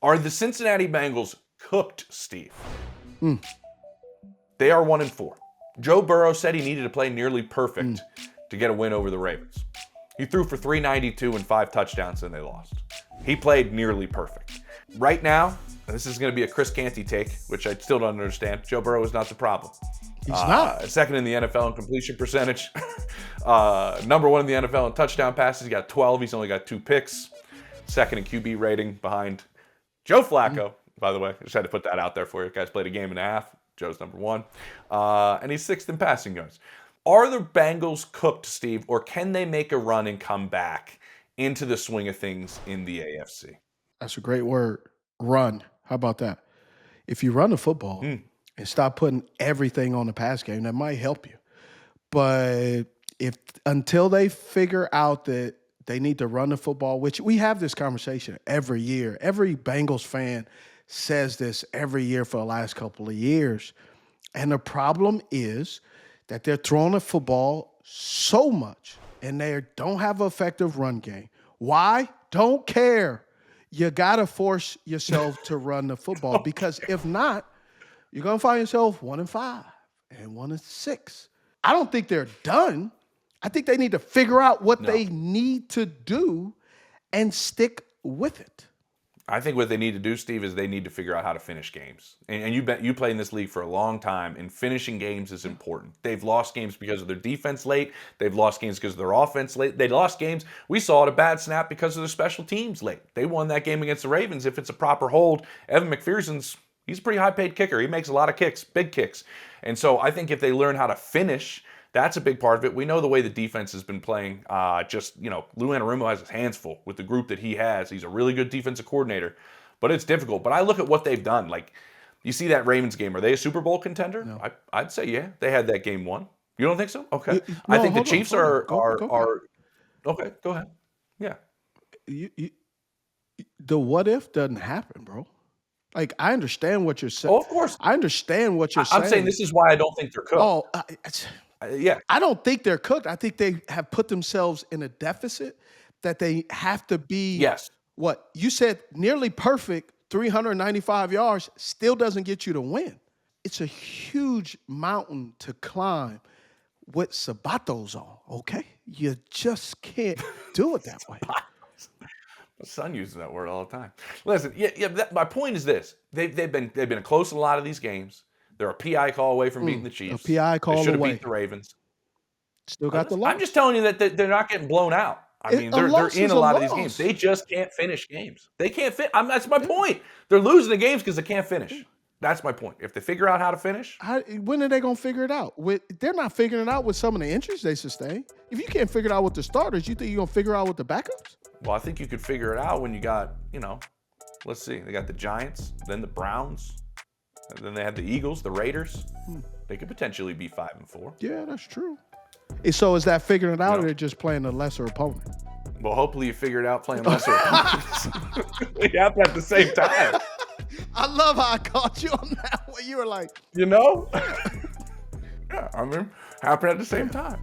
Are the Cincinnati Bengals cooked, Steve? Mm. They are 1-4. Joe Burrow said he needed to play nearly perfect to get a win over the Ravens. He threw for 392 and 5 touchdowns and they lost. He played nearly perfect. Right now, this is going to be a Chris Canty take, which I still don't understand. Joe Burrow is not the problem. He's not. Second in the NFL in completion percentage. Number 1 in the NFL in touchdown passes. He got 12. He's only got 2 picks. Second in QB rating behind Joe Flacco, by the way. I just had to put that out there for you. Guys played a game and a half. Joe's number 1. And he's 6th in passing yards. Are the Bengals cooked, Steve, or can they make a run and come back into the swing of things in the AFC? That's a great word. Run. How about that? If you run the football and stop putting everything on the pass game, that might help you. But until they figure out that they need to run the football, which we have this conversation every year. Every Bengals fan says this every year for the last couple of years. And the problem is that they're throwing the football so much and they don't have an effective run game. Why? Don't care. You got to force yourself to run the football because if not, you're going to find yourself 1-5 and 1-6. I don't think they're done. I think they need to figure out what they need to do and stick with it. I think what they need to do, Steve, is they need to figure out how to finish games. And you play in this league for a long time, and finishing games is important. They've lost games because of their defense late. They've lost games because of their offense late. They lost games. We saw it a bad snap because of their special teams late. They won that game against the Ravens. If it's a proper hold, Evan McPherson's he's a pretty high-paid kicker. He makes a lot of kicks, big kicks. And so I think if they learn how to finish, that's a big part of it. We know the way the defense has been playing. Lou Anarumo has his hands full with the group that he has. He's a really good defensive coordinator, but it's difficult. But I look at what they've done. Like, you see that Ravens game. Are they a Super Bowl contender? No. I'd say, yeah. They had that game won. You don't think so? Okay. No, I think the hold on, Chiefs hold on. are okay, go ahead. Yeah. The what if doesn't happen, bro. Like, I understand what you're saying. Oh, of course. I understand what you're saying. I'm saying this is why I don't think they're cooked. Yeah. I don't think they're cooked. I think they have put themselves in a deficit that they have to be. Yes. What you said, nearly perfect, 395 yards, still doesn't get you to win. It's a huge mountain to climb with Sabatos on, okay? You just can't do it that way. My son uses that word all the time. Listen, my point is this. They've been close in a lot of these games. They're a PI call away from beating the Chiefs. A PI call they should have away. beat the Ravens. Still got the loss. I'm just telling you that they're not getting blown out. I mean, they're in a lot of these games. They just can't finish games. They can't fit. That's my point. They're losing the games because they can't finish. That's my point. If they figure out how to finish. When are they going to figure it out? They're not figuring it out with some of the injuries they sustain. If you can't figure it out with the starters, you think you're going to figure it out with the backups? Well, I think you could figure it out when you got, let's see. They got the Giants, then the Browns, and then they have the Eagles, the Raiders. They could potentially be 5-4. Yeah, that's true. So is that figuring it out, or they're just playing a lesser opponent? Well, hopefully you figure it out playing lesser opponents. We happen at the same time. I love how I caught you on that one. You were like, Yeah, I mean, happen at the same time.